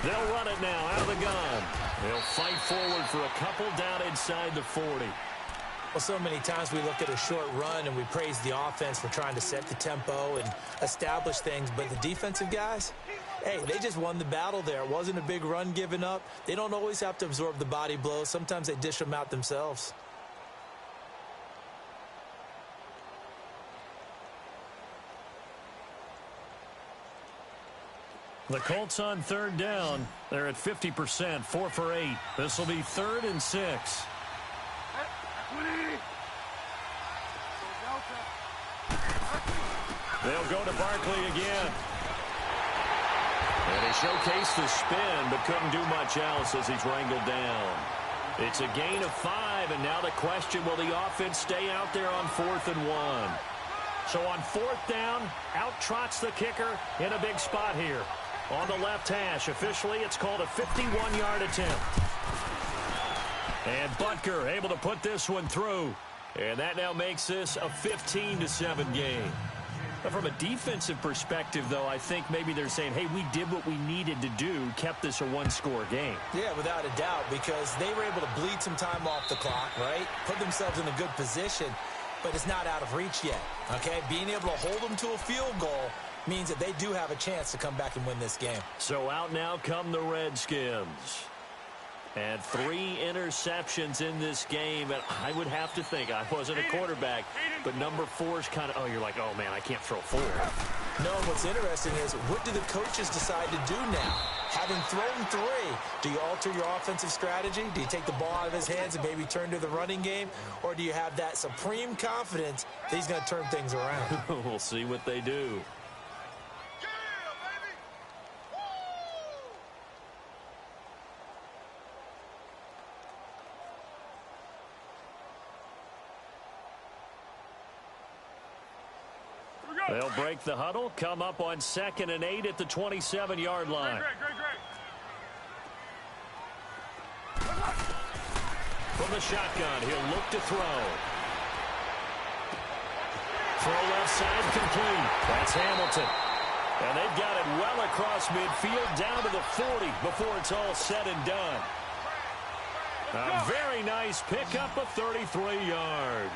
Speaker 1: They'll run it now out of the gun. They'll fight forward for a couple down inside the 40.
Speaker 2: Well, so many times we look at a short run and we praise the offense for trying to set the tempo and establish things. But the defensive guys, hey, they just won the battle there. It wasn't a big run given up. They don't always have to absorb the body blows. Sometimes they dish them out themselves.
Speaker 1: The Colts on 3rd down. They're at 50%, 4 for 8. This will be 3rd and 6. They'll go to Barkley again. And he showcased the spin, but couldn't do much else as he's wrangled down. It's a gain of 5, and now the question, will the offense stay out there on 4th and 1? So on 4th down, out trots the kicker in a big spot here. On the left hash, officially it's called a 51-yard attempt. And Butker able to put this one through. And that now makes this a 15-7 game. But from a defensive perspective, though, I think maybe they're saying, hey, we did what we needed to do, kept this a one-score game.
Speaker 2: Yeah, without a doubt, because they were able to bleed some time off the clock, right? Put themselves in a good position, but it's not out of reach yet, okay? Being able to hold them to a field goal means that they do have a chance to come back and win this game.
Speaker 1: So out now come the Redskins. And 3 interceptions in this game. And I would have to think, I wasn't a quarterback, but number 4 is kind of, oh, you're like, oh, man, I can't throw 4.
Speaker 2: No, what's interesting is, what do the coaches decide to do now? Having thrown 3, do you alter your offensive strategy? Do you take the ball out of his hands and maybe turn to the running game? Or do you have that supreme confidence that he's going to turn things around?
Speaker 1: We'll see what they do. They'll break the huddle, come up on 2nd and 8 at the 27-yard line.
Speaker 3: Great.
Speaker 1: From the shotgun, he'll look to throw. Throw left side complete. That's Hamilton. And they've got it well across midfield down to the 40 before it's all said and done. A very nice pickup of 33 yards.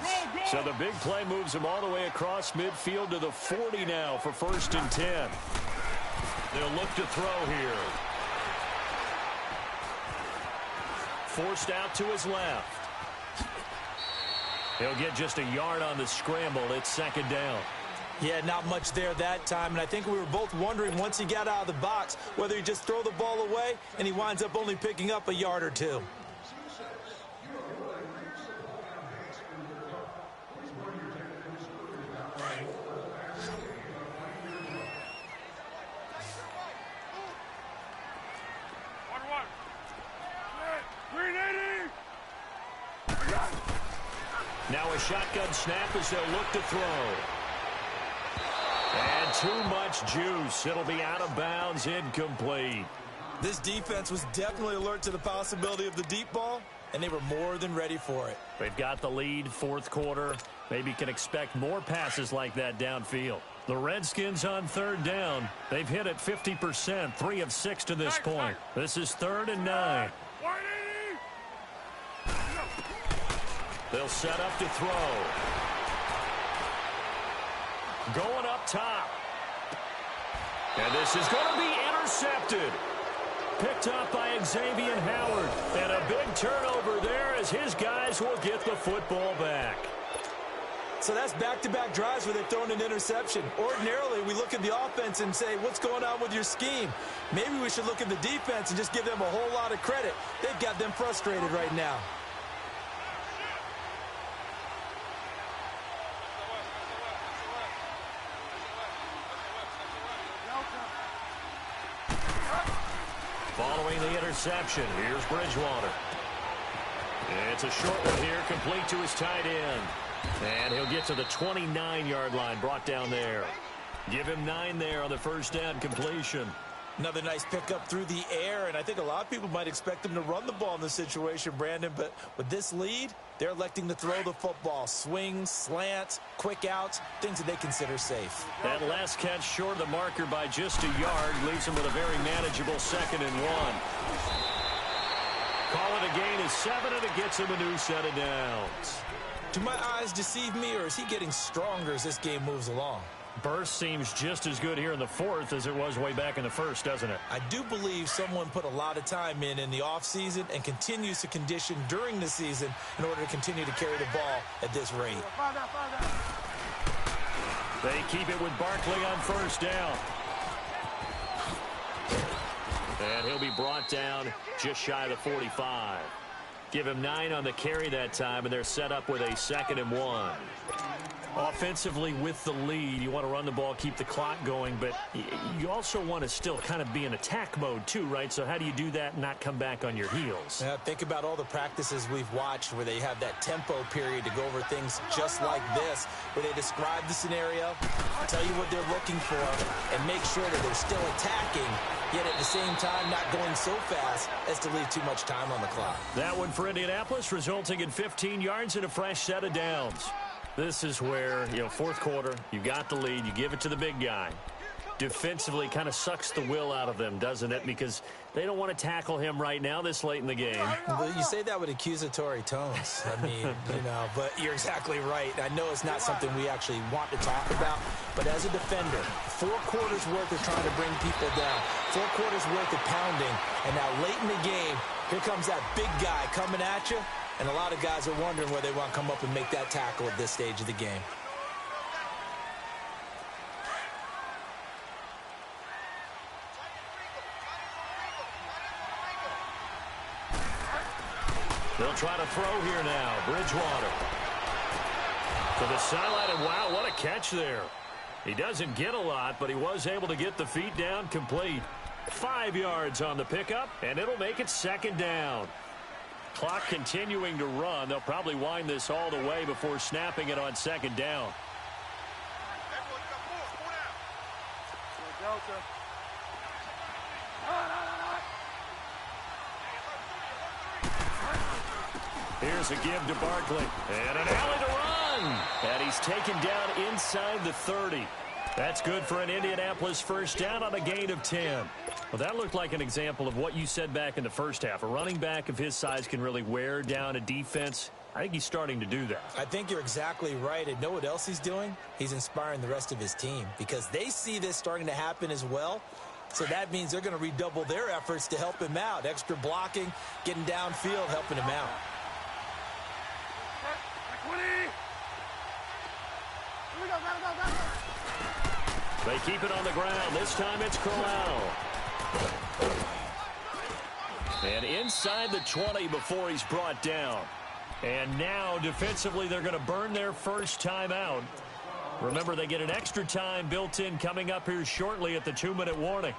Speaker 1: So the big play moves him all the way across midfield to the 40 now for 1st and 10. They'll look to throw here. Forced out to his left. He'll get just a yard on the scramble. It's 2nd down.
Speaker 2: Yeah, not much there that time, and I think we were both wondering once he got out of the box whether he just throw the ball away and he winds up only picking up a yard or 2.
Speaker 1: Now a shotgun snap as they'll look to throw. And too much juice. It'll be out of bounds, incomplete.
Speaker 2: This defense was definitely alert to the possibility of the deep ball, and they were more than ready for it.
Speaker 1: They've got the lead, 4th quarter. Maybe can expect more passes like that downfield. The Redskins on 3rd down. They've hit it 50%, 3 of 6 to this point. This is 3rd and 9. They'll set up to throw. Going up top. And this is going to be intercepted. Picked up by Xavier Howard. And a big turnover there as his guys will get the football back.
Speaker 2: So that's back-to-back drives where they've thrown an interception. Ordinarily, we look at the offense and say, what's going on with your scheme? Maybe we should look at the defense and just give them a whole lot of credit. They've got them frustrated right now.
Speaker 1: Following the interception, here's Bridgewater. It's a short one here, complete to his tight end. And he'll get to the 29-yard line, brought down there. Give him 9 there on the 1st down completion.
Speaker 2: Another nice pickup through the air, and I think a lot of people might expect him to run the ball in this situation, Brandon, but with this lead, they're electing to throw the football. Swings, slants, quick outs, things that they consider safe.
Speaker 1: That last catch short of the marker by just a yard leaves him with a very manageable 2nd and 1. Call it a gain of 7, and it gets him a new set of downs.
Speaker 2: Do my eyes deceive me, or is he getting stronger as this game moves along?
Speaker 1: Burst seems just as good here in the 4th as it was way back in the 1st, doesn't it?
Speaker 2: I do believe someone put a lot of time in the offseason and continues to condition during the season in order to continue to carry the ball at this rate.
Speaker 1: They keep it with Barkley on 1st down. And he'll be brought down just shy of the 45. Give him 9 on the carry that time, and they're set up with a 2nd and 1. Offensively with the lead, you want to run the ball, keep the clock going, but you also want to still kind of be in attack mode too, right? So how do you do that and not come back on your heels?
Speaker 2: Yeah, think about all the practices we've watched where they have that tempo period to go over things just like this, where they describe the scenario, tell you what they're looking for, and make sure that they're still attacking, yet at the same time not going so fast as to leave too much time on the clock.
Speaker 1: That one for Indianapolis, resulting in 15 yards and a fresh set of downs. This is where, 4th quarter, you got the lead, you give it to the big guy. Defensively kind of sucks the will out of them, doesn't it? Because they don't want to tackle him right now this late in the game.
Speaker 2: Well, you say that with accusatory tones. I mean, but you're exactly right. I know it's not something we actually want to talk about, But as a defender, 4 quarters worth of trying to bring people down, 4 quarters worth of pounding, and now late in the game, here comes that big guy coming at you, and a lot of guys are wondering where they want to come up and make that tackle at this stage of the game.
Speaker 1: They'll try to throw here now. Bridgewater to the sideline, and wow, what a catch there. He doesn't get a lot, but he was able to get the feet down complete. 5 yards on the pickup, and it'll make it 2nd down. Clock continuing to run. They'll probably wind this all the way before snapping it on 2nd down. Here's a give to Barkley. And an alley to run. And he's taken down inside the 30. That's good for an Indianapolis first down on a gain of 10. Well, that looked like an example of what you said back in the first half. A running back of his size can really wear down a defense. I think he's starting to do that.
Speaker 2: I think you're exactly right. And know what else he's doing? He's inspiring the rest of his team because they see this starting to happen as well. So that means they're going to redouble their efforts to help him out. Extra blocking, getting downfield, helping him out.
Speaker 1: They keep it on the ground. This time it's Corral. And inside the 20 before he's brought down. And now defensively they're going to burn their first timeout. Remember, they get an extra time built in coming up here shortly at the 2-minute warning.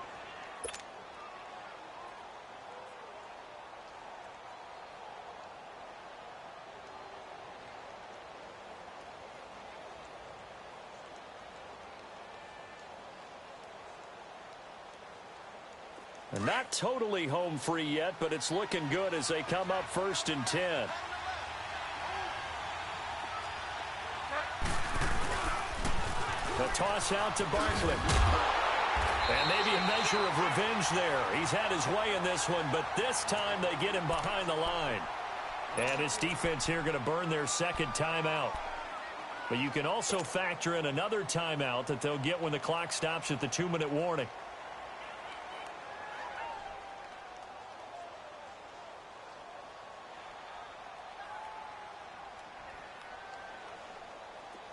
Speaker 1: And not totally home free yet, but it's looking good as they come up 1st and 10. The toss out to Barkley. And maybe a measure of revenge there. He's had his way in this one, but this time they get him behind the line. And this defense here going to burn their 2nd timeout. But you can also factor in another timeout that they'll get when the clock stops at the 2-minute warning.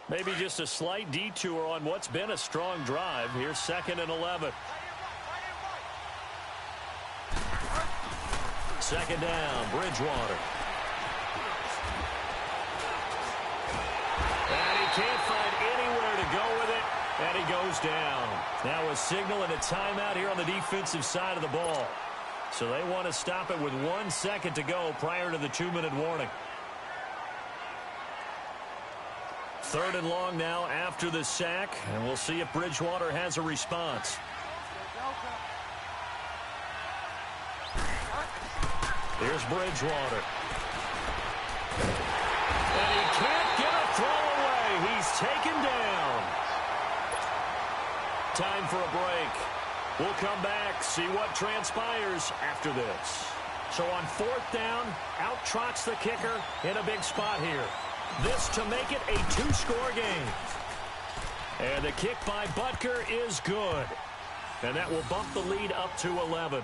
Speaker 1: Maybe just a slight detour on what's been a strong drive. Here's 2nd and 11. 2nd down, Bridgewater. And he can't find anywhere to go with it, and he goes down. Now a signal and a timeout here on the defensive side of the ball. So they want to stop it with 1 second to go prior to the 2-minute warning. 3rd and long now after the sack, and we'll see if Bridgewater has a response. Here's Bridgewater. And he can't get a throw away. He's taken down. Time for a break. We'll come back, see what transpires after this. So on 4th down, out trots the kicker in a big spot here. This to make it a 2-score game. And the kick by Butker is good. And that will bump the lead up to 11.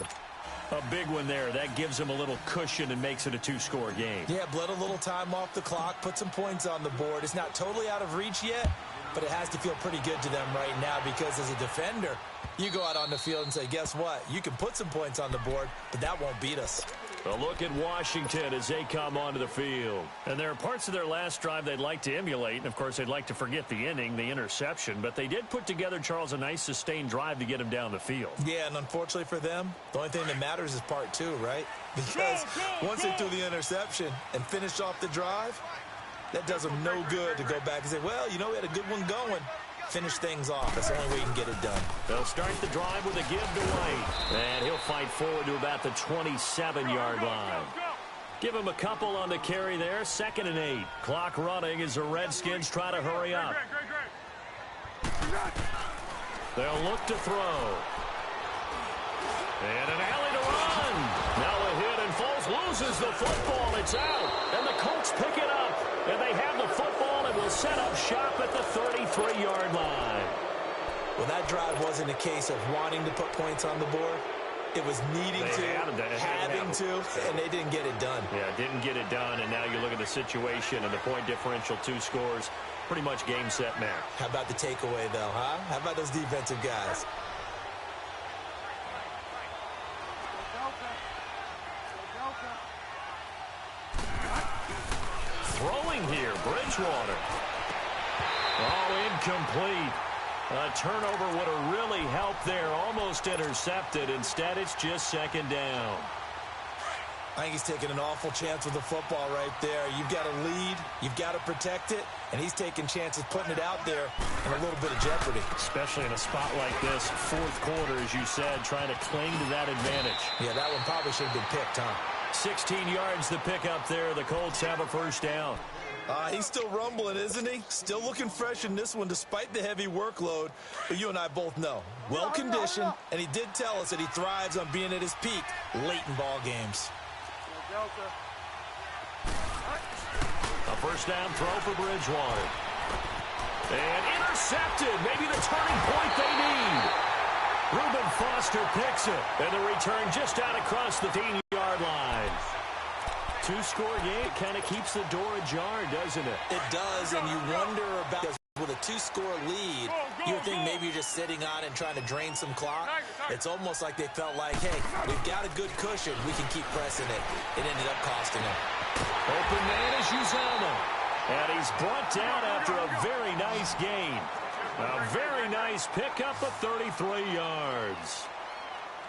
Speaker 1: A big one there. That gives him a little cushion and makes it a 2-score game.
Speaker 2: Yeah, bled a little time off the clock, put some points on the board. It's not totally out of reach yet, but it has to feel pretty good to them right now because as a defender, you go out on the field and say, guess what? You can put some points on the board, but that won't beat us.
Speaker 1: A look at Washington as they come onto the field. And there are parts of their last drive they'd like to emulate. And, of course, they'd like to forget the inning, the interception. But they did put together, Charles, a nice sustained drive to get him down the field.
Speaker 2: Yeah, and unfortunately for them, the only thing that matters is part 2, right? Because once they threw the interception and finished off the drive, that does them no good to go back and say, well, you know, we had a good one going. Finish things off. That's the only way you can get it done.
Speaker 1: They'll start the drive with a give to White. And he'll fight forward to about the 27-yard line. Give him a couple on the carry there. 2nd and 8. Clock running as the Redskins try to hurry up. They'll look to throw. And an alley to run. Now a hit, and Foles loses the football. It's out. And the Colts pick it up. And they have the football and will set up shop at the 33-yard line.
Speaker 2: Well, that drive wasn't a case of wanting to put points on the board. It was needing to, having to, and they didn't get it done.
Speaker 1: Yeah, didn't get it done, and now you look at the situation and the point differential, 2 scores, pretty much game, set, match.
Speaker 2: How about the takeaway, though, huh? How about those defensive guys?
Speaker 1: Throwing here, Bridgewater. Oh, incomplete. A turnover would have really helped there. Almost intercepted. Instead, it's just second down.
Speaker 2: I think he's taking an awful chance with the football right there. You've got to lead. You've got to protect it. And he's taking chances putting it out there in a little bit of jeopardy.
Speaker 1: Especially in a spot like this, fourth quarter, as you said, trying to cling to that advantage.
Speaker 2: Yeah, that one probably should have been picked, huh?
Speaker 1: 16 yards the pick up there. The Colts have a first down.
Speaker 2: He's still rumbling, isn't he? Still looking fresh in this one despite the heavy workload. But you and I both know, well-conditioned, and he did tell us that he thrives on being at his peak late in ball games.
Speaker 1: A first down throw for Bridgewater. And intercepted. Maybe the turning point they need. Reuben Foster picks it. And the return just out across the 15-yard line. 2-score game kind of keeps the door ajar, doesn't it?
Speaker 2: It does, and you wonder about with a 2-score lead, you would think maybe you're just sitting on it and trying to drain some clock. It's almost like they felt like, hey, we've got a good cushion. We can keep pressing it. It ended up costing them.
Speaker 1: Open man is Uzama. And he's brought down after a very nice gain. A very nice pickup of 33 yards.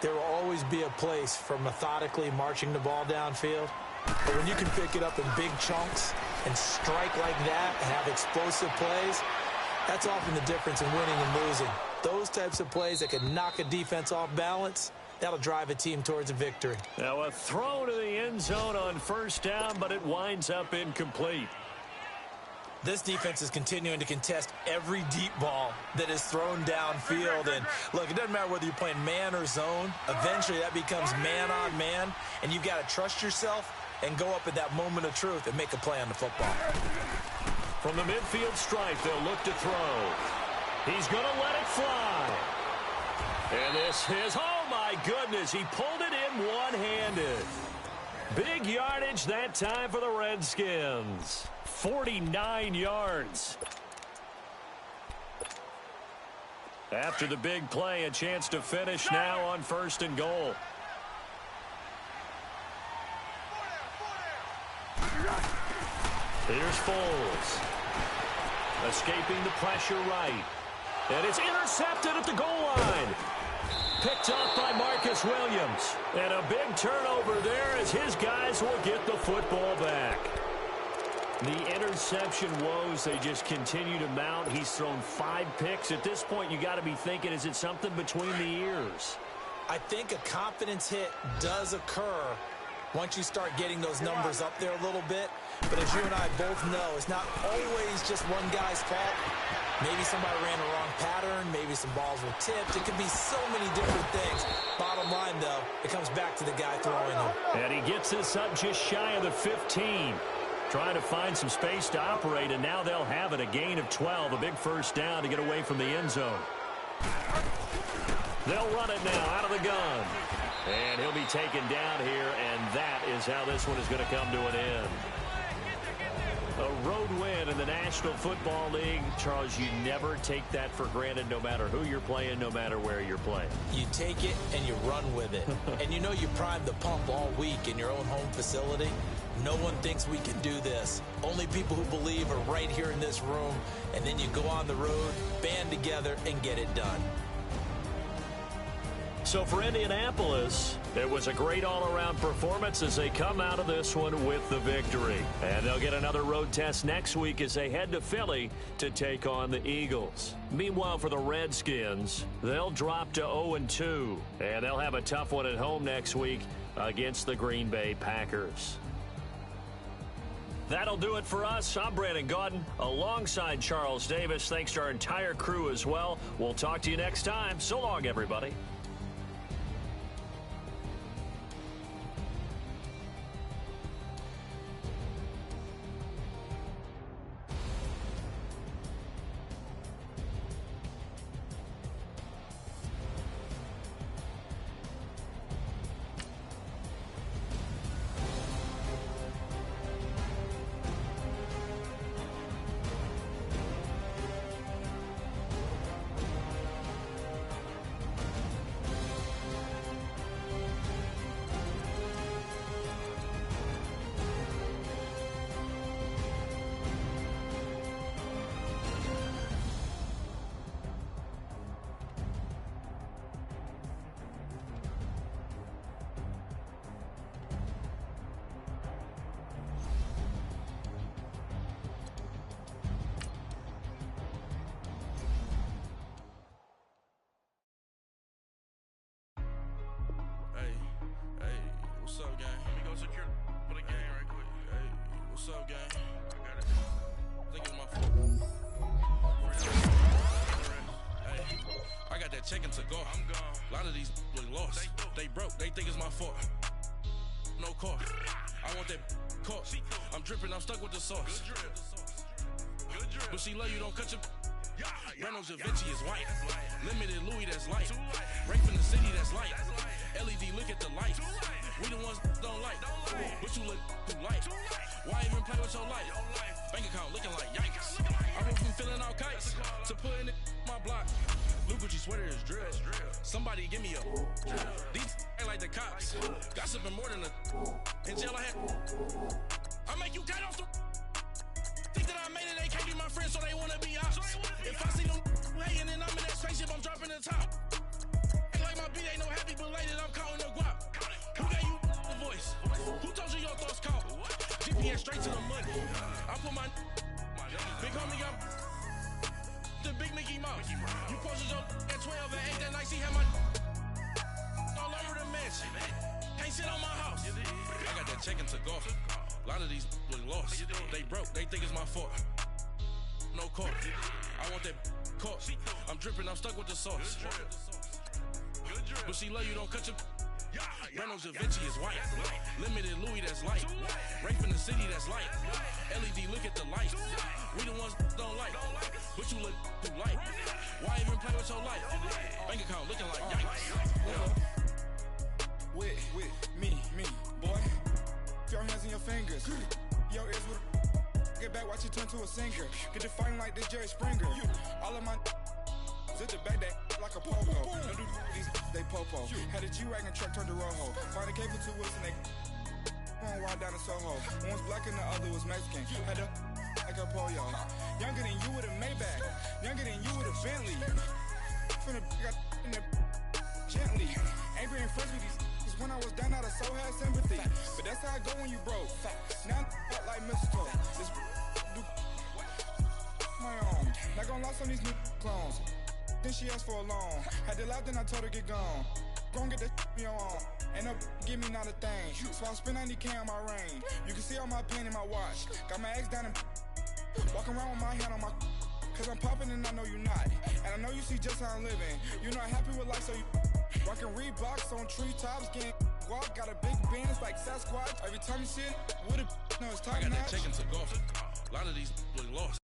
Speaker 2: There will always be a place for methodically marching the ball downfield. But when you can pick it up in big chunks and strike like that and have explosive plays, that's often the difference in winning and losing. Those types of plays that can knock a defense off balance, that'll drive a team towards a victory.
Speaker 1: Now a throw to the end zone on first down, but it winds up incomplete.
Speaker 2: This defense is continuing to contest every deep ball that is thrown downfield. And, look, it doesn't matter whether you're playing man or zone. Eventually, that becomes man-on-man, and you've got to trust yourself and go up at that moment of truth and make a play on the football.
Speaker 1: From the midfield stripe, they'll look to throw. He's going to let it fly. And this is, oh, my goodness, he pulled it in one-handed. Big yardage that time for the Redskins. 49 yards. After the big play, a chance to finish now on first and goal. Here's Foles. Escaping the pressure right. And it's intercepted at the goal line. Picked off by Marcus Williams. And a big turnover there as his guys will get the football back. The interception woes, they just continue to mount. He's thrown 5 picks. At this point, you got to be thinking, is it something between the ears?
Speaker 2: I think a confidence hit does occur once you start getting those numbers up there a little bit. But as you and I both know, it's not always just one guy's fault. Maybe somebody ran the wrong pattern. Maybe some balls were tipped. It could be so many different things. Bottom line, though, it comes back to the guy throwing them.
Speaker 1: And he gets this up just shy of the 15. Trying to find some space to operate, and now they'll have it. A gain of 12, a big first down to get away from the end zone. They'll run it now out of the gun. And he'll be taken down here, and that is how this one is going to come to an end. A road win in the National Football League. Charles, you never take that for granted no matter who you're playing, no matter where you're playing.
Speaker 2: You take it and you run with it. And you know you primed the pump all week in your own home facility. No one thinks we can do this. Only people who believe are right here in this room. And then you go on the road, band together, and get it done.
Speaker 1: So for Indianapolis, it was a great all-around performance as they come out of this one with the victory. And they'll get another road test next week as they head to Philly to take on the Eagles. Meanwhile, for the Redskins, they'll drop to 0-2. And they'll have a tough one at home next week against the Green Bay Packers. That'll do it for us. I'm Brandon Gaudin alongside Charles Davis. Thanks to our entire crew as well. We'll talk to you next time. So long, everybody.
Speaker 4: that check and to go. I'm gone. A lot of these look lost. They broke, they think it's my fault. No cost. I want that cost. I'm dripping, I'm stuck with the sauce. Good drip. But she love you, don't cut your. Reynolds Da Vinci is white. Limited Louis, that's light. Break from the city, that's light. LED, look at the light. We the ones don't like. But you look too light. Why even play with your life? Bank account looking like yikes. I went from feeling all kites to putting it my block. Blue Gucci sweater is drill. Somebody give me a. These ain't like the cops. Gossiping more than a. In jail I had. I make you cut off the. Think that I made it, they can't be my friends, so they wanna be ops. If I see them hating and I'm in that spaceship, I'm dropping the top. Ain't like my beat, ain't no happy belated, I'm counting the guap. Who gave you the voice? Who told you your thoughts count? GPS straight to the money. I put my big homie got the big Mickey Mouse. You posted your at 12 and 8 that night, she had my all over the mansion. Can't sit on my house. I got that checking to go. A lot of these look lost. They broke, they think it's my fault. No cost. I want that cost. I'm dripping, I'm stuck with the sauce. But she love you, don't cut your. Reynolds Da Vinci is white. Limited Louis, that's light. Break from the city, that's light. LED, look at the light. We the ones don't like. But you look too light. Why even play with your life? Bank account looking like yikes.
Speaker 5: With me, boy. Your hands and your fingers. Your ears with get back, watch you turn to a singer. Get to fighting like this Jerry Springer. All of my zip the back that like a pogo. Don't do these they popo. Had a G-Wagon truck turned to Rojo. Find a cable 2 wheels and they going wild down in Soho. One was black and the other was Mexican. Had a like a pollo. Younger than you with a Maybach. Younger than you with a Bentley. From the got in the gently. Angry and friends with these. When I was down, I so had sympathy. But that's how I go when you broke. Now I'm like mistletoe. This do my own. Not gonna lie on these new clones. Then she asked for a loan. Had to laugh, then I told her get gone. Gon' get that me on. Ain't no give me not a thing. So I spend 90K on my range. You can see all my pain in my watch. Got my ex down and walking around with my hand on my. Cause I'm popping and I know you not. And I know you see just how I'm living. You're not happy with life, so you. Rockin' Reeboks on treetops, getting walk, got a big Benz like Sasquatch. Every time you see it, with a no, it's time.
Speaker 4: I got that checking to go. A lot of these look lost.